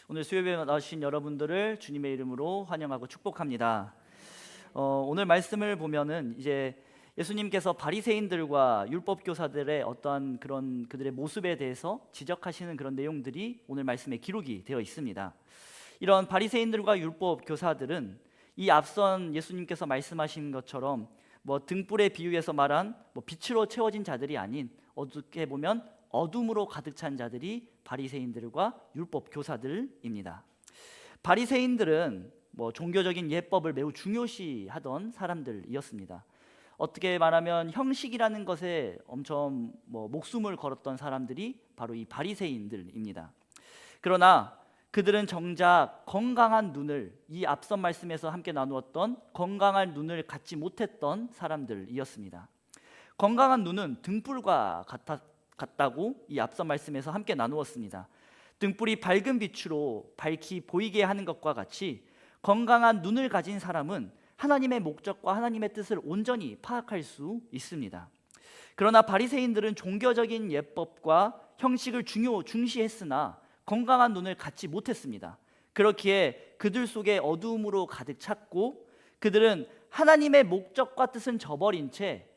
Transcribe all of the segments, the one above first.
오늘 수요일에 나오신 여러분들을 주님의 이름으로 환영하고 축복합니다. 오늘 말씀을 보면은 이제 예수님께서 바리새인들과 율법 교사들의 어떠한 그런 그들의 모습에 대해서 지적하시는 그런 내용들이 오늘 말씀에 기록이 되어 있습니다. 이런 바리새인들과 율법 교사들은 이 앞선 예수님께서 말씀하신 것처럼 등불의 비유에서 말한 빛으로 채워진 자들이 아닌 어떻게 보면 어둠으로 가득 찬 자들이 바리새인들과 율법 교사들입니다. 바리새인들은 종교적인 예법을 매우 중요시하던 사람들이었습니다. 어떻게 말하면 형식이라는 것에 엄청 목숨을 걸었던 사람들이 바로 이 바리새인들입니다. 그러나 그들은 정작 건강한 눈을, 이 앞선 말씀에서 함께 나누었던 건강한 눈을 갖지 못했던 사람들이었습니다. 건강한 눈은 등불과 같다고 이 앞선 말씀에서 함께 나누었습니다. 등불이 밝은 빛으로 밝히 보이게 하는 것과 같이 건강한 눈을 가진 사람은 하나님의 목적과 하나님의 뜻을 온전히 파악할 수 있습니다. 그러나 바리새인들은 종교적인 예법과 형식을 중시했으나 건강한 눈을 갖지 못했습니다. 그렇기에 그들 속에 어두움으로 가득 찼고 그들은 하나님의 목적과 뜻은 저버린 채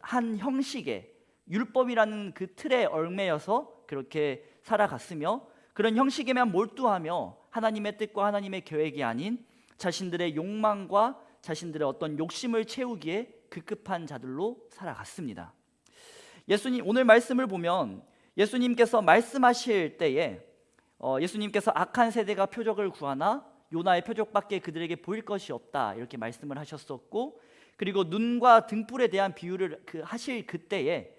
한 형식에, 율법이라는 그 틀에 얽매여서 그렇게 살아갔으며 그런 형식에만 몰두하며 하나님의 뜻과 하나님의 계획이 아닌 자신들의 욕망과 자신들의 어떤 욕심을 채우기에 급급한 자들로 살아갔습니다. 오늘 말씀을 보면 예수님께서 말씀하실 때에 예수님께서 악한 세대가 표적을 구하나 요나의 표적밖에 그들에게 보일 것이 없다 이렇게 말씀을 하셨었고, 그리고 눈과 등불에 대한 비유를 하실 그때에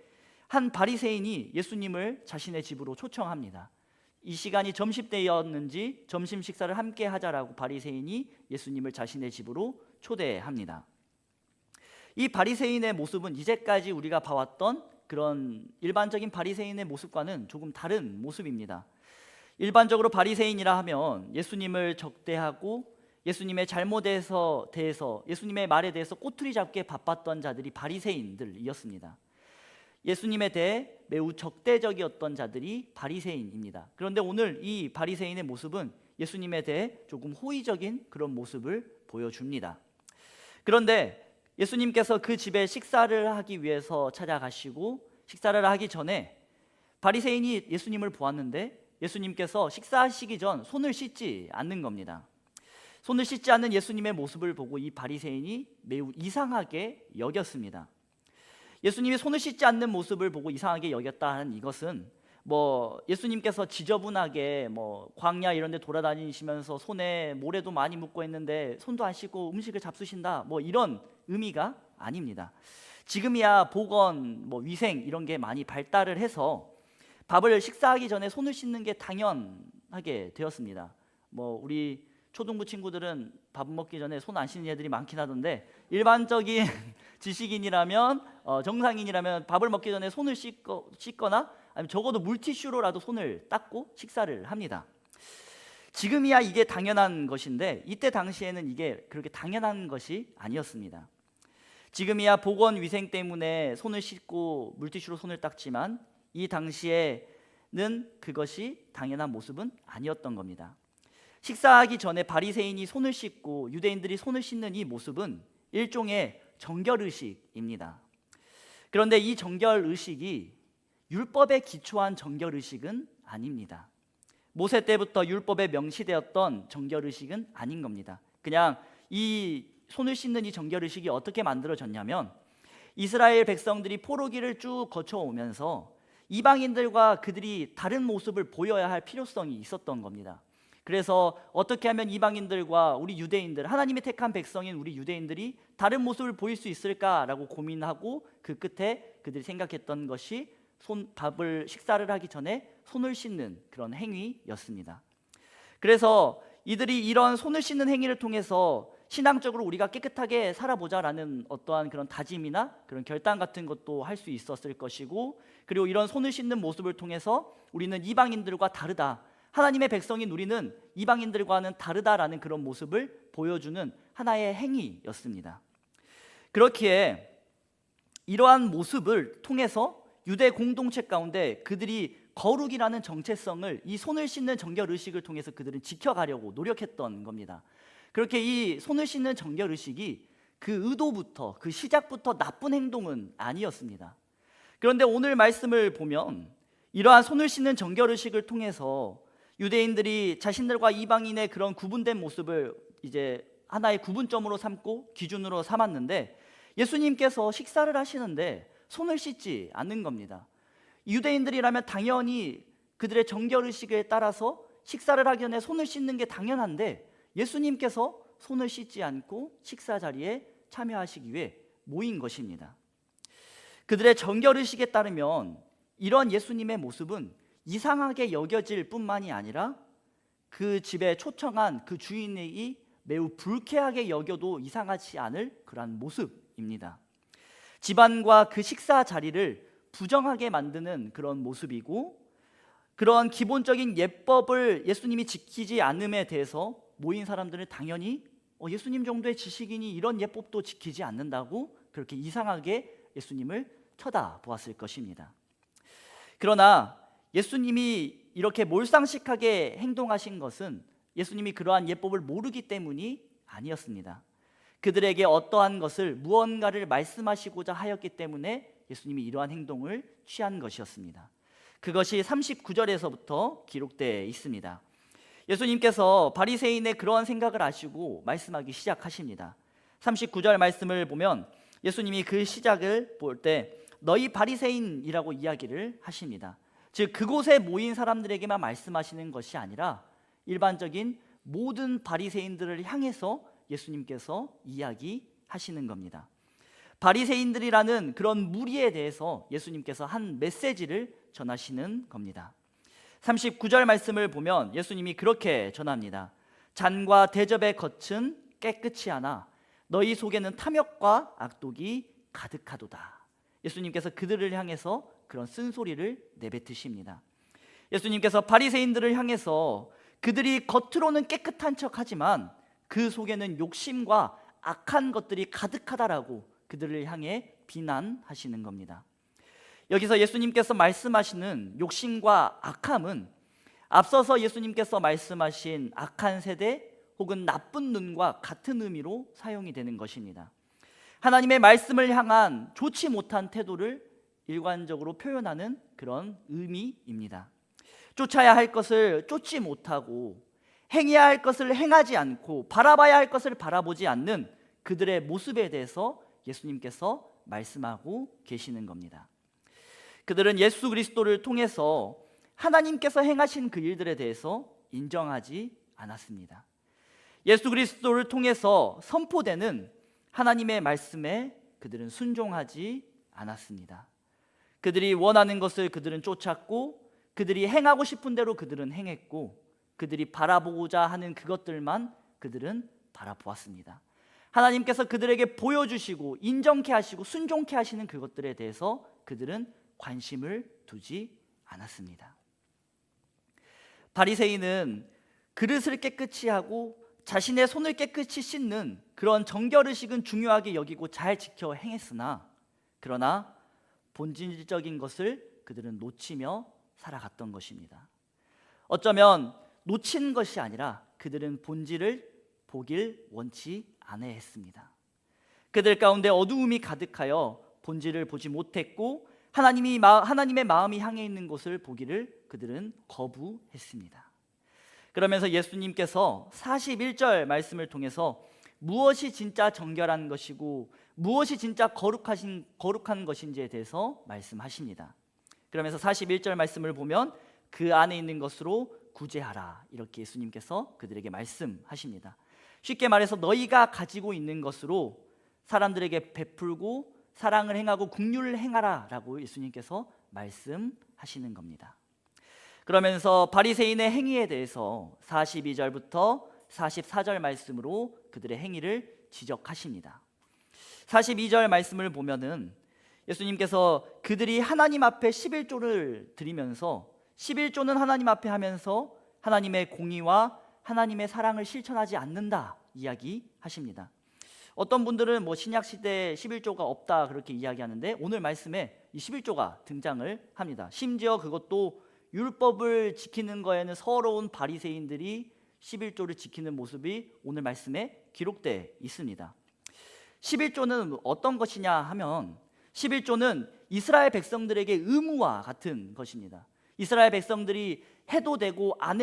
한 바리새인이 예수님을 자신의 집으로 초청합니다. 이 시간이 점심때였는지 점심 식사를 함께 하자라고 바리새인이 예수님을 자신의 집으로 초대합니다. 이 바리새인의 모습은 이제까지 우리가 봐왔던 그런 일반적인 바리새인의 모습과는 조금 다른 모습입니다. 일반적으로 바리새인이라 하면 예수님을 적대하고 예수님의 잘못에 대해서 예수님의 말에 대해서 꼬투리 잡기에 바빴던 자들이 바리새인들이었습니다. 예수님에 대해 매우 적대적이었던 자들이 바리새인입니다. 그런데 오늘 이 바리새인의 모습은 예수님에 대해 조금 호의적인 그런 모습을 보여줍니다. 그런데 예수님께서 그 집에 식사를 하기 위해서 찾아가시고 식사를 하기 전에 바리새인이 예수님을 보았는데 예수님께서 식사하시기 전 손을 씻지 않는 겁니다. 손을 씻지 않는 예수님의 모습을 보고 이 바리새인이 매우 이상하게 여겼습니다. 예수님이 손을 씻지 않는 모습을 보고 이상하게 여겼다는 이것은 예수님께서 지저분하게 광야 이런 데 돌아다니시면서 손에 모래도 많이 묻고 있는데 손도 안 씻고 음식을 잡수신다 이런 의미가 아닙니다. 지금이야 보건 위생 이런 게 많이 발달을 해서 밥을 식사하기 전에 손을 씻는 게 당연하게 되었습니다. 우리 초등부 친구들은 밥 먹기 전에 손 안 씻는 애들이 많긴 하던데 일반적인 지식인이라면 정상인이라면 밥을 먹기 전에 손을 씻거나 아니면 적어도 물티슈로라도 손을 닦고 식사를 합니다. 지금이야 이게 당연한 것인데 이때 당시에는 이게 그렇게 당연한 것이 아니었습니다. 지금이야 보건위생 때문에 손을 씻고 물티슈로 손을 닦지만 이 당시에는 그것이 당연한 모습은 아니었던 겁니다. 식사하기 전에 바리새인이 손을 씻고 유대인들이 손을 씻는 이 모습은 일종의 정결의식입니다. 그런데 이 정결의식이 율법에 기초한 정결의식은 아닙니다. 모세 때부터 율법에 명시되었던 정결의식은 아닌 겁니다. 그냥 이 손을 씻는 이 정결의식이 어떻게 만들어졌냐면 이스라엘 백성들이 포로기를 쭉 거쳐오면서 이방인들과 그들이 다른 모습을 보여야 할 필요성이 있었던 겁니다. 그래서 어떻게 하면 이방인들과 우리 유대인들, 하나님이 택한 백성인 우리 유대인들이 다른 모습을 보일 수 있을까라고 고민하고 그 끝에 그들이 생각했던 것이 식사를 하기 전에 손을 씻는 그런 행위였습니다. 그래서 이들이 이런 손을 씻는 행위를 통해서 신앙적으로 우리가 깨끗하게 살아보자라는 어떠한 그런 다짐이나 그런 결단 같은 것도 할 수 있었을 것이고, 그리고 이런 손을 씻는 모습을 통해서 우리는 이방인들과 다르다, 하나님의 백성인 우리는 이방인들과는 다르다라는 그런 모습을 보여주는 하나의 행위였습니다. 그렇기에 이러한 모습을 통해서 유대 공동체 가운데 그들이 거룩이라는 정체성을 이 손을 씻는 정결 의식을 통해서 그들은 지켜가려고 노력했던 겁니다. 그렇게 이 손을 씻는 정결 의식이 그 의도부터, 그 시작부터 나쁜 행동은 아니었습니다. 그런데 오늘 말씀을 보면 이러한 손을 씻는 정결 의식을 통해서 유대인들이 자신들과 이방인의 그런 구분된 모습을 이제 하나의 구분점으로 삼고 기준으로 삼았는데, 예수님께서 식사를 하시는데 손을 씻지 않는 겁니다. 유대인들이라면 당연히 그들의 정결 의식에 따라서 식사를 하기 전에 손을 씻는 게 당연한데, 예수님께서 손을 씻지 않고 식사 자리에 참여하시기 위해 모인 것입니다. 그들의 정결 의식에 따르면 이런 예수님의 모습은 이상하게 여겨질 뿐만이 아니라 그 집에 초청한 그 주인이 매우 불쾌하게 여겨도 이상하지 않을 그러한 모습입니다. 집안과 그 식사 자리를 부정하게 만드는 그런 모습이고, 그런 기본적인 예법을 예수님이 지키지 않음에 대해서 모인 사람들은 당연히 예수님 정도의 지식인이 이런 예법도 지키지 않는다고 그렇게 이상하게 예수님을 쳐다보았을 것입니다. 그러나 예수님이 이렇게 몰상식하게 행동하신 것은 예수님이 그러한 예법을 모르기 때문이 아니었습니다. 그들에게 어떠한 것을, 무언가를 말씀하시고자 하였기 때문에 예수님이 이러한 행동을 취한 것이었습니다. 그것이 39절에서부터 기록되어 있습니다. 예수님께서 바리새인의 그러한 생각을 아시고 말씀하기 시작하십니다. 39절 말씀을 보면 예수님이 그 시작을 볼 때 너희 바리새인이라고 이야기를 하십니다. 즉 그곳에 모인 사람들에게만 말씀하시는 것이 아니라 일반적인 모든 바리새인들을 향해서 예수님께서 이야기하시는 겁니다. 바리새인들이라는 그런 무리에 대해서 예수님께서 한 메시지를 전하시는 겁니다. 39절 말씀을 보면 예수님이 그렇게 전합니다. 잔과 대접의 겉은 깨끗이 하나 너희 속에는 탐욕과 악독이 가득하도다. 예수님께서 그들을 향해서 그런 쓴소리를 내뱉으십니다. 예수님께서 바리새인들을 향해서 그들이 겉으로는 깨끗한 척하지만 그 속에는 욕심과 악한 것들이 가득하다라고 그들을 향해 비난하시는 겁니다. 여기서 예수님께서 말씀하시는 욕심과 악함은 앞서서 예수님께서 말씀하신 악한 세대 혹은 나쁜 눈과 같은 의미로 사용이 되는 것입니다. 하나님의 말씀을 향한 좋지 못한 태도를 일관적으로 표현하는 그런 의미입니다. 쫓아야 할 것을 쫓지 못하고 행해야 할 것을 행하지 않고 바라봐야 할 것을 바라보지 않는 그들의 모습에 대해서 예수님께서 말씀하고 계시는 겁니다. 그들은 예수 그리스도를 통해서 하나님께서 행하신 그 일들에 대해서 인정하지 않았습니다. 예수 그리스도를 통해서 선포되는 하나님의 말씀에 그들은 순종하지 않았습니다. 그들이 원하는 것을 그들은 쫓았고, 그들이 행하고 싶은 대로 그들은 행했고, 그들이 바라보고자 하는 그것들만 그들은 바라보았습니다. 하나님께서 그들에게 보여주시고 인정케 하시고 순종케 하시는 그것들에 대해서 그들은 관심을 두지 않았습니다. 바리새인은 그릇을 깨끗이 하고 자신의 손을 깨끗이 씻는 그런 정결의식은 중요하게 여기고 잘 지켜 행했으나, 그러나 본질적인 것을 그들은 놓치며 살아갔던 것입니다. 어쩌면 놓친 것이 아니라 그들은 본질을 보길 원치 않아했습니다. 그들 가운데 어두움이 가득하여 본질을 보지 못했고 하나님의 마음이 향해 있는 것을 보기를 그들은 거부했습니다. 그러면서 예수님께서 41절 말씀을 통해서 무엇이 진짜 정결한 것이고 무엇이 진짜 거룩한 것인지에 대해서 말씀하십니다. 그러면서 41절 말씀을 보면 그 안에 있는 것으로 구제하라, 이렇게 예수님께서 그들에게 말씀하십니다. 쉽게 말해서 너희가 가지고 있는 것으로 사람들에게 베풀고 사랑을 행하고 긍휼을 행하라 라고 예수님께서 말씀하시는 겁니다. 그러면서 바리새인의 행위에 대해서 42절부터 44절 말씀으로 그들의 행위를 지적하십니다. 42절 말씀을 보면은 예수님께서 그들이 하나님 앞에 11조를 드리면서 11조는 하나님 앞에 하면서 하나님의 공의와 하나님의 사랑을 실천하지 않는다 이야기하십니다. 어떤 분들은 신약 시대에 11조가 없다 그렇게 이야기하는데 오늘 말씀에 이 11조가 등장을 합니다. 심지어 그것도 율법을 지키는 거에는 서러운 바리새인들이 11조를 지키는 모습이 오늘 말씀에 기록되어 있습니다. 11조는 어떤 것이냐 하면 11조는 이스라엘 백성들에게 의무와 같은 것입니다. 이스라엘 백성들이 해도 되고 안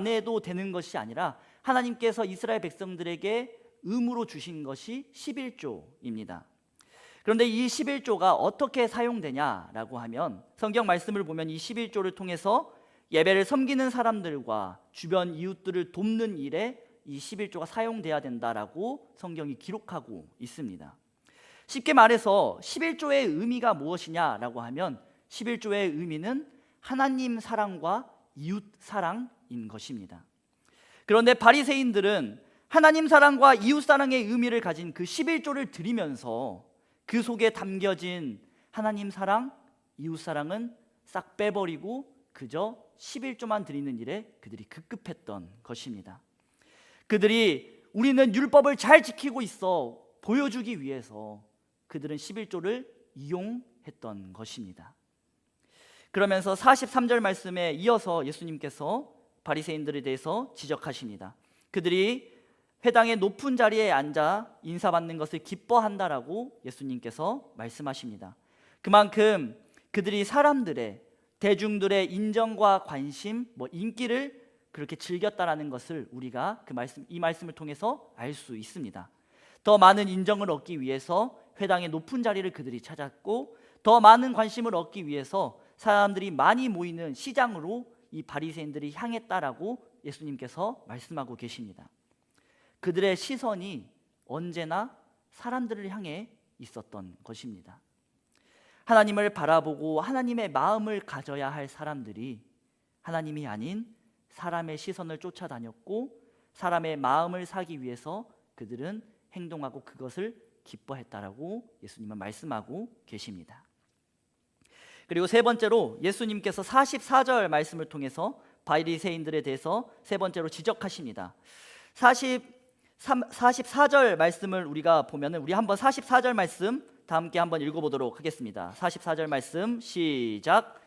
해도 되는 것이 아니라 하나님께서 이스라엘 백성들에게 의무로 주신 것이 11조입니다. 그런데 이 11조가 어떻게 사용되냐라고 하면 성경 말씀을 보면 이 11조를 통해서 예배를 섬기는 사람들과 주변 이웃들을 돕는 일에 이 11조가 사용돼야 된다라고 성경이 기록하고 있습니다. 쉽게 말해서 11조의 의미가 무엇이냐라고 하면 11조의 의미는 하나님 사랑과 이웃 사랑인 것입니다. 그런데 바리새인들은 하나님 사랑과 이웃 사랑의 의미를 가진 그 11조를 드리면서 그 속에 담겨진 하나님 사랑, 이웃 사랑은 싹 빼버리고 그저 11조만 드리는 일에 그들이 급급했던 것입니다. 그들이 우리는 율법을 잘 지키고 있어 보여주기 위해서 그들은 11조를 이용했던 것입니다. 그러면서 43절 말씀에 이어서 예수님께서 바리새인들에 대해서 지적하십니다. 그들이 회당의 높은 자리에 앉아 인사받는 것을 기뻐한다라고 예수님께서 말씀하십니다. 그만큼 그들이 사람들의 대중들의 인정과 관심, 인기를 그렇게 즐겼다라는 것을 우리가 이 말씀을 통해서 알 수 있습니다. 더 많은 인정을 얻기 위해서 회당의 높은 자리를 그들이 찾았고 더 많은 관심을 얻기 위해서 사람들이 많이 모이는 시장으로 이 바리새인들이 향했다라고 예수님께서 말씀하고 계십니다. 그들의 시선이 언제나 사람들을 향해 있었던 것입니다. 하나님을 바라보고 하나님의 마음을 가져야 할 사람들이 하나님이 아닌 사람의 시선을 쫓아다녔고 사람의 마음을 사기 위해서 그들은 행동하고 그것을 기뻐했다라고 예수님은 말씀하고 계십니다. 그리고 세 번째로 예수님께서 44절 말씀을 통해서 바리새인들에 대해서 세 번째로 지적하십니다. 44절 말씀을 우리가 보면은 우리 한번 44절 말씀 다 함께 한번 읽어보도록 하겠습니다. 44절 말씀 시작.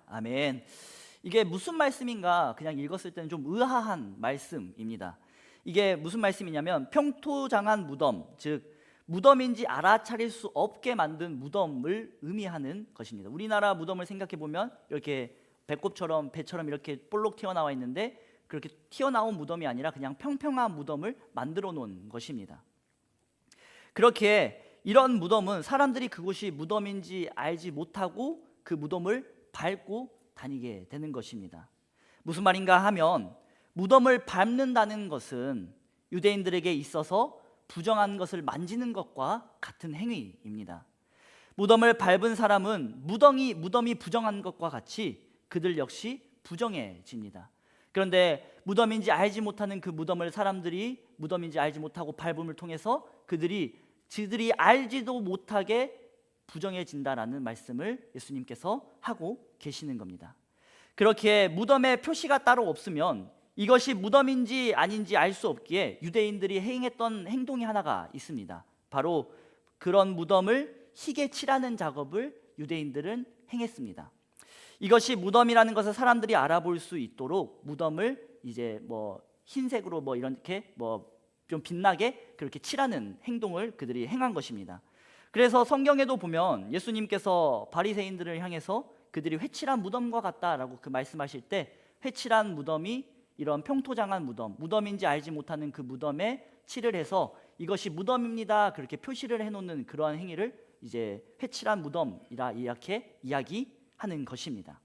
아멘. 이게 무슨 말씀인가 그냥 읽었을 때는 좀 의아한 말씀입니다. 이게 무슨 말씀이냐면 평토장한 무덤, 즉 무덤인지 알아차릴 수 없게 만든 무덤을 의미하는 것입니다. 우리나라 무덤을 생각해 보면 이렇게 배꼽처럼 배처럼 이렇게 볼록 튀어나와 있는데 그렇게 튀어나온 무덤이 아니라 그냥 평평한 무덤을 만들어 놓은 것입니다. 그렇게 이런 무덤은 사람들이 그곳이 무덤인지 알지 못하고 그 무덤을 밟고 다니게 되는 것입니다. 무슨 말인가 하면 무덤을 밟는다는 것은 유대인들에게 있어서 부정한 것을 만지는 것과 같은 행위입니다. 무덤을 밟은 사람은 무덤이 부정한 것과 같이 그들 역시 부정해집니다. 그런데 무덤인지 알지 못하는 그 무덤을 사람들이 무덤인지 알지 못하고 밟음을 통해서 그들이 알지도 못하게 부정해진다라는 말씀을 예수님께서 하고 계시는 겁니다. 그렇게 무덤에 표시가 따로 없으면 이것이 무덤인지 아닌지 알 수 없기에 유대인들이 행했던 행동이 하나가 있습니다. 바로 그런 무덤을 희게 칠하는 작업을 유대인들은 행했습니다. 이것이 무덤이라는 것을 사람들이 알아볼 수 있도록 무덤을 이제 흰색으로 이렇게 좀 빛나게 그렇게 칠하는 행동을 그들이 행한 것입니다. 그래서 성경에도 보면 예수님께서 바리새인들을 향해서 그들이 회칠한 무덤과 같다라고 말씀하실 때 회칠한 무덤이 이런 평토장한 무덤인지 알지 못하는 그 무덤에 칠을 해서 이것이 무덤입니다 그렇게 표시를 해놓는 그러한 행위를 이제 회칠한 무덤이라 이렇게 이야기하는 것입니다.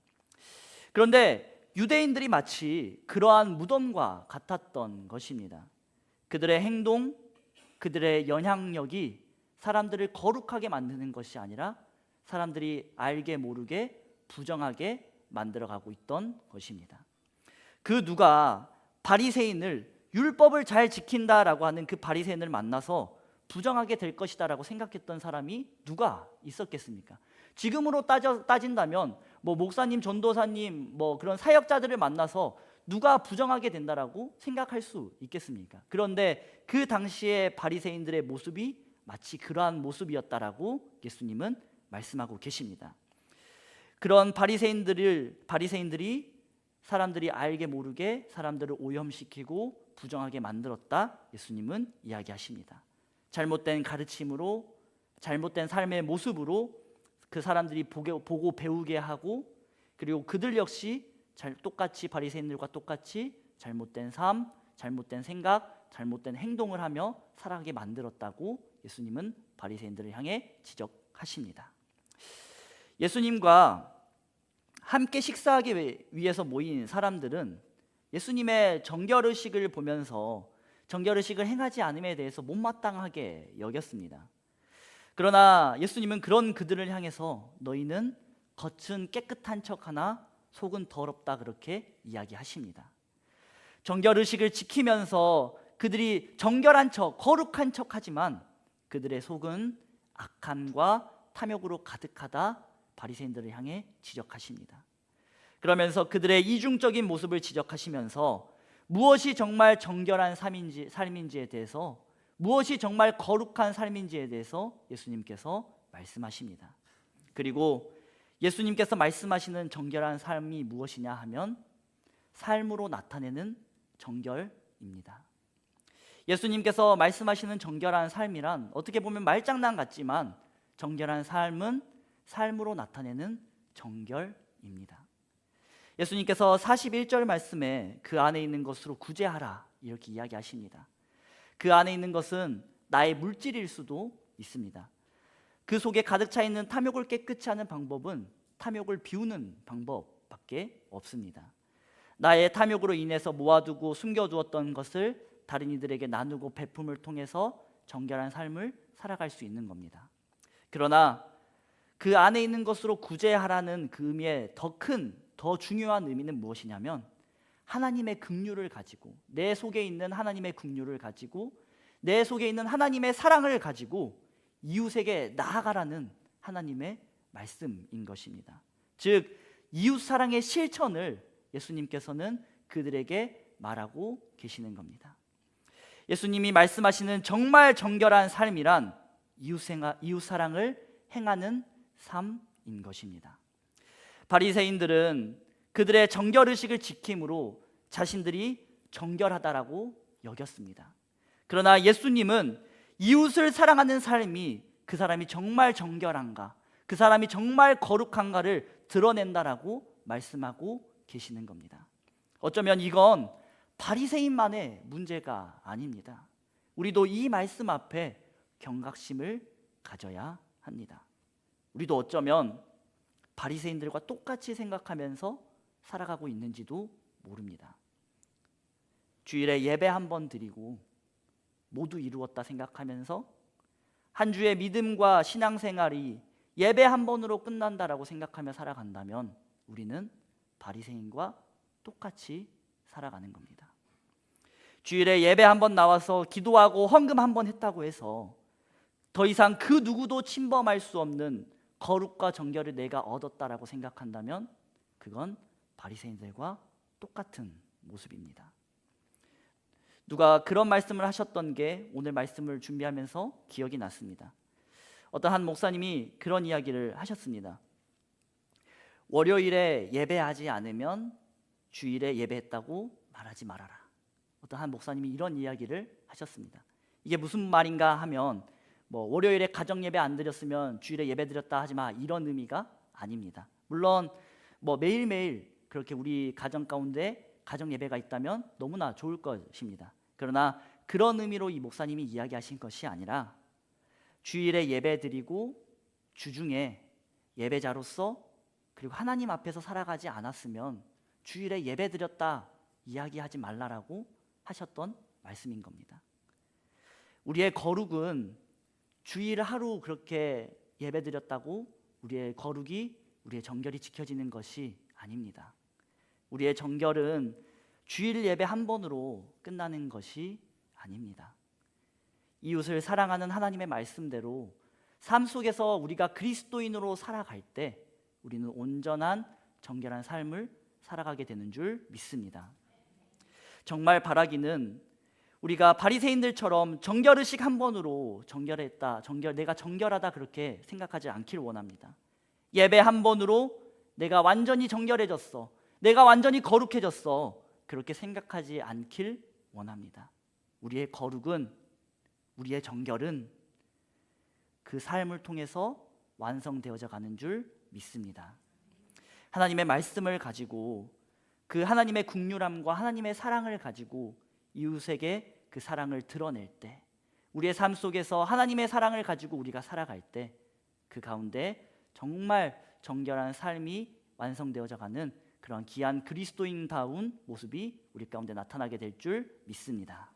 그런데 유대인들이 마치 그러한 무덤과 같았던 것입니다. 그들의 행동, 그들의 영향력이 사람들을 거룩하게 만드는 것이 아니라 사람들이 알게 모르게 부정하게 만들어가고 있던 것입니다. 그 누가 바리새인을 율법을 잘 지킨다라고 하는 그 바리새인을 만나서 부정하게 될 것이다라고 생각했던 사람이 누가 있었겠습니까? 지금으로 따진다면 목사님, 전도사님, 그런 사역자들을 만나서 누가 부정하게 된다라고 생각할 수 있겠습니까? 그런데 그 당시에 바리새인들의 모습이 마치 그러한 모습이었다라고 예수님은 말씀하고 계십니다. 그런 바리새인들이 사람들이 알게 모르게 사람들을 오염시키고 부정하게 만들었다, 예수님은 이야기하십니다. 잘못된 가르침으로, 잘못된 삶의 모습으로 그 사람들이 보고 배우게 하고, 그리고 그들 역시 똑같이 바리새인들과 똑같이 잘못된 삶, 잘못된 생각, 잘못된 행동을 하며 살아가게 만들었다고 예수님은 바리새인들을 향해 지적하십니다. 예수님과 함께 식사하기 위해서 모인 사람들은 예수님의 정결의식을 보면서 정결의식을 행하지 않음에 대해서 못마땅하게 여겼습니다. 그러나 예수님은 그런 그들을 향해서 너희는 겉은 깨끗한 척하나 속은 더럽다, 그렇게 이야기하십니다. 정결의식을 지키면서 그들이 정결한 척, 거룩한 척하지만 그들의 속은 악함과 탐욕으로 가득하다, 바리새인들을 향해 지적하십니다. 그러면서 그들의 이중적인 모습을 지적하시면서 무엇이 정말 정결한 삶인지에 대해서, 무엇이 정말 거룩한 삶인지에 대해서 예수님께서 말씀하십니다. 그리고 예수님께서 말씀하시는 정결한 삶이 무엇이냐 하면 삶으로 나타내는 정결입니다. 예수님께서 말씀하시는 정결한 삶이란 어떻게 보면 말장난 같지만 정결한 삶은 삶으로 나타내는 정결입니다. 예수님께서 41절 말씀에 그 안에 있는 것으로 구제하라, 이렇게 이야기하십니다. 그 안에 있는 것은 나의 물질일 수도 있습니다. 그 속에 가득 차 있는 탐욕을 깨끗이 하는 방법은 탐욕을 비우는 방법밖에 없습니다. 나의 탐욕으로 인해서 모아두고 숨겨두었던 것을 다른 이들에게 나누고 베품을 통해서 정결한 삶을 살아갈 수 있는 겁니다. 그러나 그 안에 있는 것으로 구제하라는 그 의미의 더 중요한 의미는 무엇이냐면 하나님의 긍휼을 가지고, 내 속에 있는 하나님의 긍휼을 가지고, 내 속에 있는 하나님의 사랑을 가지고 이웃에게 나아가라는 하나님의 말씀인 것입니다. 즉 이웃 사랑의 실천을 예수님께서는 그들에게 말하고 계시는 겁니다. 예수님이 말씀하시는 정말 정결한 삶이란 이웃 사랑을 행하는 삶인 것입니다. 바리새인들은 그들의 정결의식을 지킴으로 자신들이 정결하다라고 여겼습니다. 그러나 예수님은 이웃을 사랑하는 삶이 그 사람이 정말 정결한가, 그 사람이 정말 거룩한가를 드러낸다라고 말씀하고 계시는 겁니다. 어쩌면 이건 바리새인만의 문제가 아닙니다. 우리도 이 말씀 앞에 경각심을 가져야 합니다. 우리도 어쩌면 바리새인들과 똑같이 생각하면서 살아가고 있는지도 모릅니다. 주일에 예배 한 번 드리고 모두 이루었다 생각하면서 한 주의 믿음과 신앙생활이 예배 한 번으로 끝난다라고 생각하며 살아간다면 우리는 바리새인과 똑같이 살아가는 겁니다. 주일에 예배 한 번 나와서 기도하고 헌금 한 번 했다고 해서 더 이상 그 누구도 침범할 수 없는 거룩과 정결을 내가 얻었다라고 생각한다면 그건 바리새인들과 똑같은 모습입니다. 누가 그런 말씀을 하셨던 게 오늘 말씀을 준비하면서 기억이 났습니다. 어떤 한 목사님이 그런 이야기를 하셨습니다. 월요일에 예배하지 않으면 주일에 예배했다고 말하지 말아라. 어떤 한 목사님이 이런 이야기를 하셨습니다. 이게 무슨 말인가 하면 월요일에 가정 예배 안 드렸으면 주일에 예배 드렸다 하지 마, 이런 의미가 아닙니다. 물론 매일매일 그렇게 우리 가정 가운데 가정 예배가 있다면 너무나 좋을 것입니다. 그러나 그런 의미로 이 목사님이 이야기하신 것이 아니라 주일에 예배 드리고 주중에 예배자로서 그리고 하나님 앞에서 살아가지 않았으면 주일에 예배 드렸다 이야기하지 말라라고 하셨던 말씀인 겁니다. 우리의 거룩은 주일 하루 그렇게 예배 드렸다고 우리의 거룩이, 우리의 정결이 지켜지는 것이 아닙니다. 우리의 정결은 주일 예배 한 번으로 끝나는 것이 아닙니다. 이웃을 사랑하는 하나님의 말씀대로 삶 속에서 우리가 그리스도인으로 살아갈 때 우리는 온전한 정결한 삶을 살아가게 되는 줄 믿습니다. 정말 바라기는 우리가 바리새인들처럼 정결의식 한 번으로 내가 정결하다 그렇게 생각하지 않길 원합니다. 예배 한 번으로 내가 완전히 정결해졌어, 내가 완전히 거룩해졌어, 그렇게 생각하지 않길 원합니다. 우리의 거룩은, 우리의 정결은 그 삶을 통해서 완성되어져 가는 줄 믿습니다. 하나님의 말씀을 가지고, 그 하나님의 긍휼함과 하나님의 사랑을 가지고 이웃에게 그 사랑을 드러낼 때, 우리의 삶 속에서 하나님의 사랑을 가지고 우리가 살아갈 때 그 가운데 정말 정결한 삶이 완성되어져 가는 그런 귀한 그리스도인다운 모습이 우리 가운데 나타나게 될 줄 믿습니다.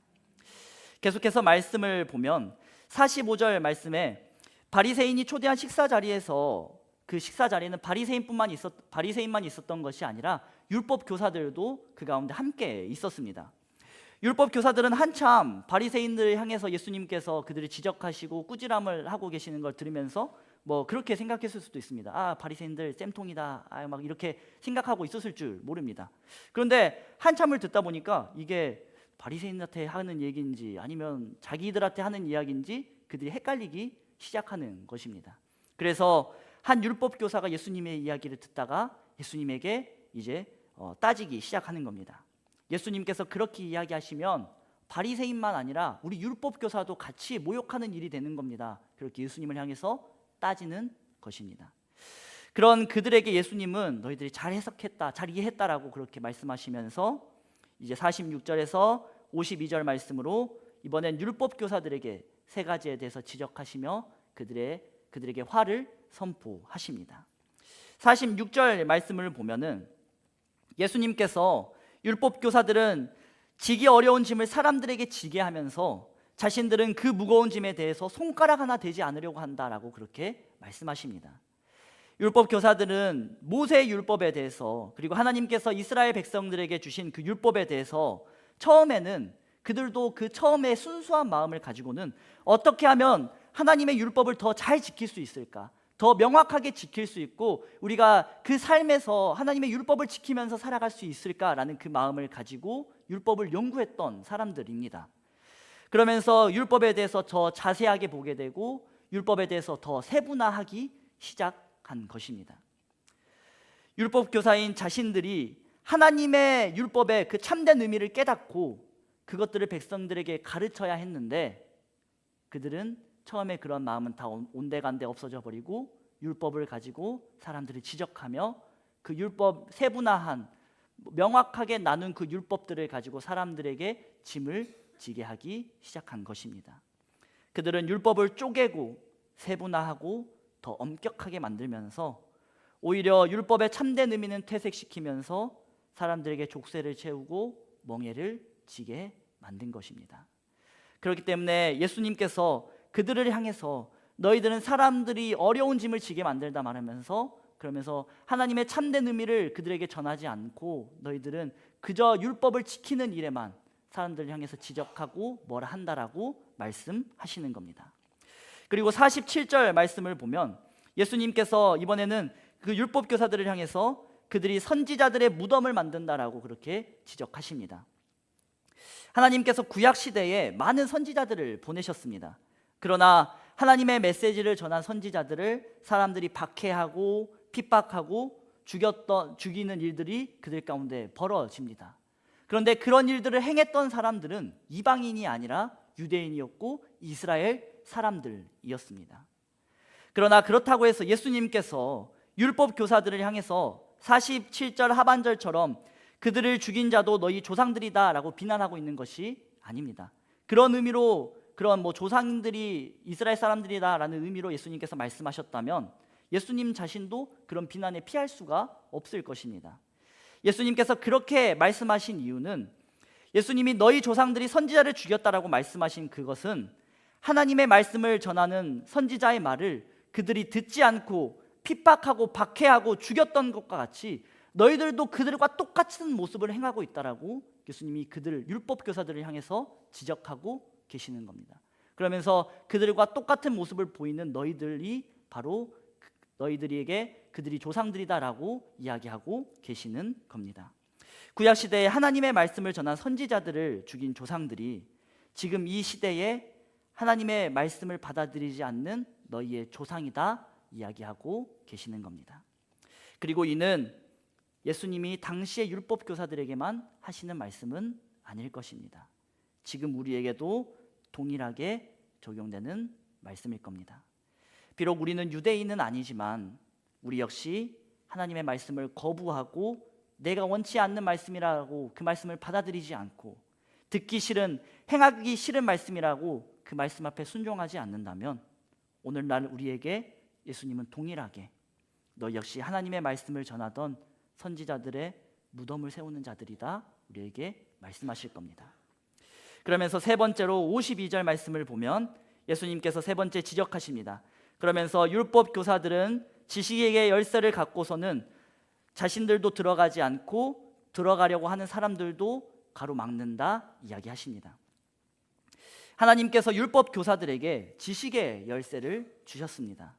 계속해서 말씀을 보면 45절 바리새인이 초대한 식사 자리에서, 그 식사 자리에는 바리새인만 있었던 것이 아니라 율법 교사들도 그 가운데 함께 있었습니다. 율법 교사들은 한참 바리새인들을 향해서 예수님께서 그들을 지적하시고 꾸지람을 하고 계시는 걸 들으면서 그렇게 생각했을 수도 있습니다. 아, 바리새인들 쌤통이다, 막 이렇게 생각하고 있었을 줄 모릅니다. 그런데 한참을 듣다 보니까 이게 바리새인한테 하는 얘기인지 아니면 자기들한테 하는 이야기인지 그들이 헷갈리기 시작하는 것입니다. 그래서 한 율법 교사가 예수님의 이야기를 듣다가 예수님에게 이제 따지기 시작하는 겁니다. 예수님께서 그렇게 이야기하시면 바리새인만 아니라 우리 율법 교사도 같이 모욕하는 일이 되는 겁니다. 그렇게 예수님을 향해서 따지는 것입니다. 그런 그들에게 예수님은 너희들이 잘 해석했다, 잘 이해했다라고 그렇게 말씀하시면서 이제 46절에서 52절 말씀으로 이번엔 율법 교사들에게 세 가지에 대해서 지적하시며 그들에게 화를 선포하십니다. 46절 말씀을 보면은 예수님께서 율법 교사들은 지기 어려운 짐을 사람들에게 지게 하면서 자신들은 그 무거운 짐에 대해서 손가락 하나 대지 않으려고 한다라고 그렇게 말씀하십니다. 율법 교사들은 모세의 율법에 대해서, 그리고 하나님께서 이스라엘 백성들에게 주신 그 율법에 대해서 처음에는 그들도 그 처음에 순수한 마음을 가지고는 어떻게 하면 하나님의 율법을 더 잘 지킬 수 있을까, 더 명확하게 지킬 수 있고 우리가 그 삶에서 하나님의 율법을 지키면서 살아갈 수 있을까라는 그 마음을 가지고 율법을 연구했던 사람들입니다. 그러면서 율법에 대해서 더 자세하게 보게 되고 율법에 대해서 더 세분화하기 시작한 것입니다. 율법 교사인 자신들이 하나님의 율법의 그 참된 의미를 깨닫고 그것들을 백성들에게 가르쳐야 했는데 그들은 처음에 그런 마음은 다 온데간데 없어져 버리고 율법을 가지고 사람들을 지적하며 그 율법 세분화한 명확하게 나눈 그 율법들을 가지고 사람들에게 짐을 지게 하기 시작한 것입니다. 그들은 율법을 쪼개고 세분화하고 더 엄격하게 만들면서 오히려 율법의 참된 의미는 퇴색시키면서 사람들에게 족쇄를 채우고 멍에를 지게 만든 것입니다. 그렇기 때문에 예수님께서 그들을 향해서 너희들은 사람들이 어려운 짐을 지게 만들다 말하면서, 그러면서 하나님의 참된 의미를 그들에게 전하지 않고 너희들은 그저 율법을 지키는 일에만 사람들을 향해서 지적하고 뭐라 한다라고 말씀하시는 겁니다. 그리고 47절 말씀을 보면 예수님께서 이번에는 그 율법 교사들을 향해서 그들이 선지자들의 무덤을 만든다라고 그렇게 지적하십니다. 하나님께서 구약 시대에 많은 선지자들을 보내셨습니다. 그러나 하나님의 메시지를 전한 선지자들을 사람들이 박해하고 핍박하고 죽이는 일들이 그들 가운데 벌어집니다. 그런데 그런 일들을 행했던 사람들은 이방인이 아니라 유대인이었고 이스라엘 사람들이었습니다. 그러나 그렇다고 해서 예수님께서 율법 교사들을 향해서 47절 하반절처럼 그들을 죽인 자도 너희 조상들이다 라고 비난하고 있는 것이 아닙니다. 그런 의미로, 그런 조상들이 이스라엘 사람들이다 라는 의미로 예수님께서 말씀하셨다면 예수님 자신도 그런 비난에 피할 수가 없을 것입니다. 예수님께서 그렇게 말씀하신 이유는 예수님이 너희 조상들이 선지자를 죽였다라고 말씀하신 그것은 하나님의 말씀을 전하는 선지자의 말을 그들이 듣지 않고 핍박하고 박해하고 죽였던 것과 같이 너희들도 그들과 똑같은 모습을 행하고 있다라고 예수님이 그들 율법 교사들을 향해서 지적하고 계시는 겁니다. 그러면서 그들과 똑같은 모습을 보이는 너희들이 바로 너희들에게 그들이 조상들이다라고 이야기하고 계시는 겁니다. 구약 시대에 하나님의 말씀을 전한 선지자들을 죽인 조상들이 지금 이 시대에 하나님의 말씀을 받아들이지 않는 너희의 조상이다 이야기하고 계시는 겁니다. 그리고 이는 예수님이 당시의 율법 교사들에게만 하시는 말씀은 아닐 것입니다. 지금 우리에게도 동일하게 적용되는 말씀일 겁니다. 비록 우리는 유대인은 아니지만 우리 역시 하나님의 말씀을 거부하고 내가 원치 않는 말씀이라고 그 말씀을 받아들이지 않고 듣기 싫은, 행하기 싫은 말씀이라고 그 말씀 앞에 순종하지 않는다면 오늘날 우리에게 예수님은 동일하게 너 역시 하나님의 말씀을 전하던 선지자들의 무덤을 세우는 자들이다 우리에게 말씀하실 겁니다. 그러면서 세 번째로 52절 말씀을 보면 예수님께서 세 번째 지적하십니다. 그러면서 율법 교사들은 지식의 열쇠를 갖고서는 자신들도 들어가지 않고 들어가려고 하는 사람들도 가로막는다 이야기하십니다. 하나님께서 율법 교사들에게 지식의 열쇠를 주셨습니다.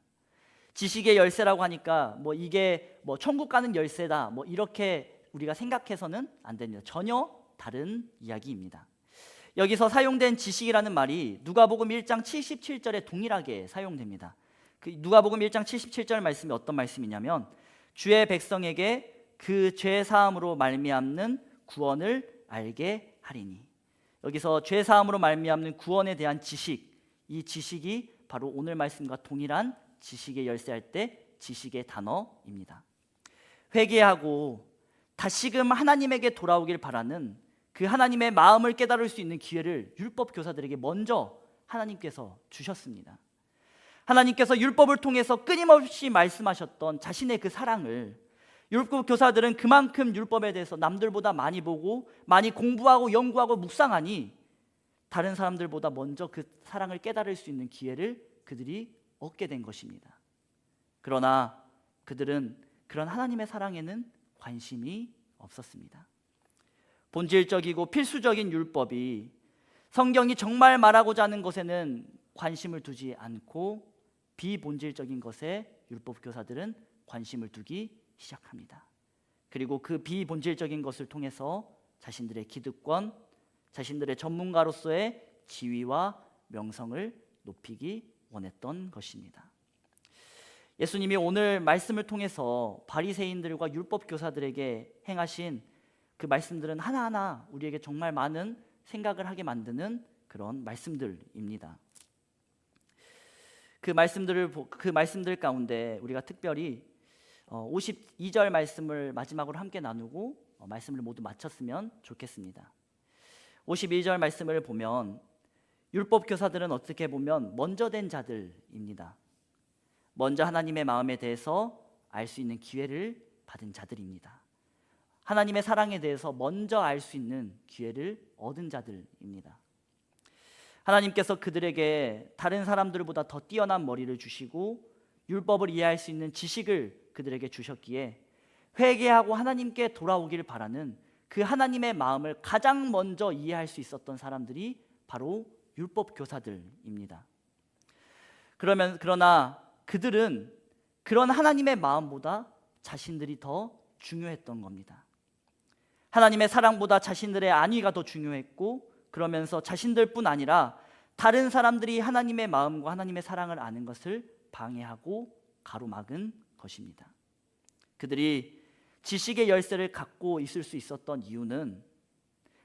지식의 열쇠라고 하니까 이게 천국 가는 열쇠다 이렇게 우리가 생각해서는 안 됩니다. 전혀 다른 이야기입니다. 여기서 사용된 지식이라는 말이 누가복음 1장 77절에 동일하게 사용됩니다. 그 누가복음 1장 77절 말씀이 어떤 말씀이냐면 주의 백성에게 그 죄 사함으로 말미암는 구원을 알게 하리니. 여기서 죄 사함으로 말미암는 구원에 대한 지식, 이 지식이 바로 오늘 말씀과 동일한 지식의 열쇠할 때 지식의 단어입니다. 회개하고 다시금 하나님에게 돌아오길 바라는 그 하나님의 마음을 깨달을 수 있는 기회를 율법 교사들에게 먼저 하나님께서 주셨습니다. 하나님께서 율법을 통해서 끊임없이 말씀하셨던 자신의 그 사랑을 율법 교사들은 그만큼 율법에 대해서 남들보다 많이 보고 많이 공부하고 연구하고 묵상하니 다른 사람들보다 먼저 그 사랑을 깨달을 수 있는 기회를 그들이 얻게 된 것입니다. 그러나 그들은 그런 하나님의 사랑에는 관심이 없었습니다. 본질적이고 필수적인 율법이 성경이 정말 말하고자 하는 것에는 관심을 두지 않고 비본질적인 것에 율법 교사들은 관심을 두기 시작합니다. 그리고 그 비본질적인 것을 통해서 자신들의 기득권, 자신들의 전문가로서의 지위와 명성을 높이기 원했던 것입니다. 예수님이 오늘 말씀을 통해서 바리새인들과 율법 교사들에게 행하신 그 말씀들은 하나하나 우리에게 정말 많은 생각을 하게 만드는 그런 말씀들입니다. 그 말씀들 가운데 우리가 특별히 52절 말씀을 마지막으로 함께 나누고 말씀을 모두 마쳤으면 좋겠습니다. 52절 말씀을 보면 율법 교사들은 어떻게 보면 먼저 된 자들입니다. 먼저 하나님의 마음에 대해서 알 수 있는 기회를 받은 자들입니다. 하나님의 사랑에 대해서 먼저 알 수 있는 기회를 얻은 자들입니다. 하나님께서 그들에게 다른 사람들보다 더 뛰어난 머리를 주시고 율법을 이해할 수 있는 지식을 그들에게 주셨기에 회개하고 하나님께 돌아오기를 바라는 그 하나님의 마음을 가장 먼저 이해할 수 있었던 사람들이 바로 율법 교사들입니다. 그러나 그들은 그런 하나님의 마음보다 자신들이 더 중요했던 겁니다. 하나님의 사랑보다 자신들의 안위가 더 중요했고, 그러면서 자신들뿐 아니라 다른 사람들이 하나님의 마음과 하나님의 사랑을 아는 것을 방해하고 가로막은 것입니다. 그들이 지식의 열쇠를 갖고 있을 수 있었던 이유는,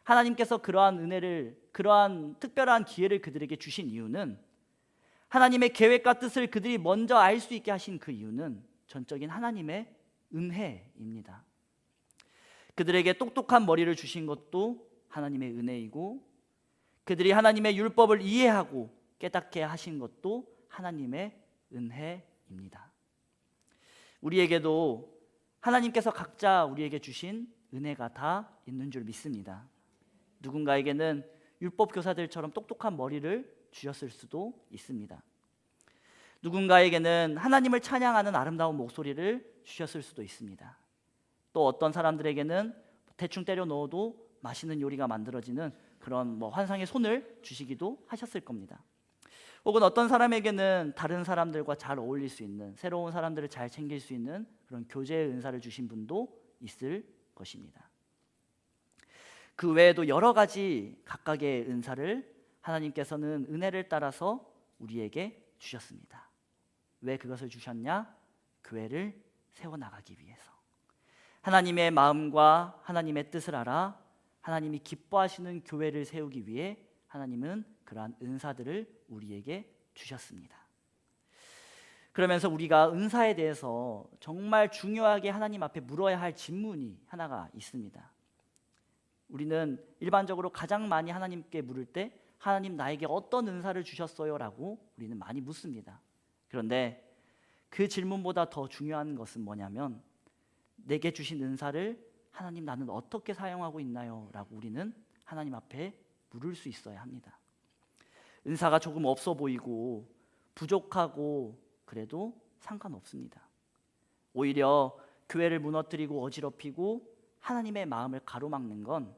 하나님께서 그러한 특별한 기회를 그들에게 주신 이유는, 하나님의 계획과 뜻을 그들이 먼저 알 수 있게 하신 그 이유는 전적인 하나님의 은혜입니다. 그들에게 똑똑한 머리를 주신 것도 하나님의 은혜이고, 그들이 하나님의 율법을 이해하고 깨닫게 하신 것도 하나님의 은혜입니다. 우리에게도 하나님께서 각자 우리에게 주신 은혜가 다 있는 줄 믿습니다. 누군가에게는 율법 교사들처럼 똑똑한 머리를 주셨을 수도 있습니다. 누군가에게는 하나님을 찬양하는 아름다운 목소리를 주셨을 수도 있습니다. 또 어떤 사람들에게는 대충 때려 넣어도 맛있는 요리가 만들어지는 그런 환상의 손을 주시기도 하셨을 겁니다. 혹은 어떤 사람에게는 다른 사람들과 잘 어울릴 수 있는, 새로운 사람들을 잘 챙길 수 있는 그런 교제의 은사를 주신 분도 있을 것입니다. 그 외에도 여러 가지 각각의 은사를 하나님께서는 은혜를 따라서 우리에게 주셨습니다. 왜 그것을 주셨냐? 교회를 세워나가기 위해서. 하나님의 마음과 하나님의 뜻을 알아 하나님이 기뻐하시는 교회를 세우기 위해 하나님은 그러한 은사들을 우리에게 주셨습니다. 그러면서 우리가 은사에 대해서 정말 중요하게 하나님 앞에 물어야 할 질문이 하나가 있습니다. 우리는 일반적으로 가장 많이 하나님께 물을 때 하나님 나에게 어떤 은사를 주셨어요? 라고 우리는 많이 묻습니다. 그런데 그 질문보다 더 중요한 것은 뭐냐면 내게 주신 은사를 하나님 나는 어떻게 사용하고 있나요? 라고 우리는 하나님 앞에 물을 수 있어야 합니다. 은사가 조금 없어 보이고 부족하고 그래도 상관없습니다. 오히려 교회를 무너뜨리고 어지럽히고 하나님의 마음을 가로막는 건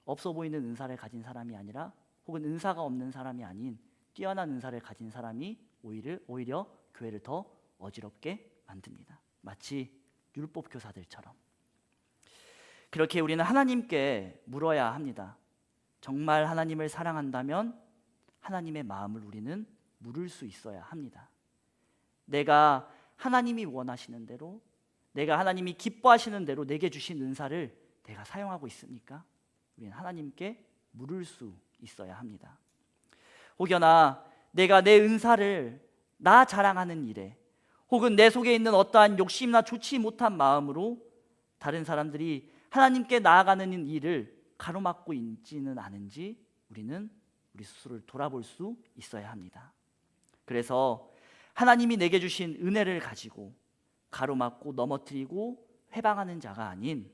없어 보이는 은사를 가진 사람이 아니라 혹은 은사가 없는 사람이 아닌 뛰어난 은사를 가진 사람이 오히려 교회를 더 어지럽게 만듭니다. 마치 율법 교사들처럼. 그렇게 우리는 하나님께 물어야 합니다. 정말 하나님을 사랑한다면 하나님의 마음을 우리는 물을 수 있어야 합니다. 내가 하나님이 원하시는 대로, 내가 하나님이 기뻐하시는 대로 내게 주신 은사를 내가 사용하고 있습니까? 우리는 하나님께 물을 수 있어야 합니다. 혹여나 내가 내 은사를 나 자랑하는 일에 혹은 내 속에 있는 어떠한 욕심이나 좋지 못한 마음으로 다른 사람들이 하나님께 나아가는 일을 가로막고 있지는 않은지 우리는 우리 스스로를 돌아볼 수 있어야 합니다. 그래서 하나님이 내게 주신 은혜를 가지고 가로막고 넘어뜨리고 회방하는 자가 아닌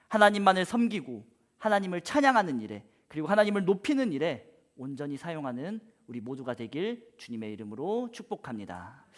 하나님만을 섬기고 하나님을 찬양하는 일에 그리고 하나님을 높이는 일에 온전히 사용하는 우리 모두가 되길 주님의 이름으로 축복합니다.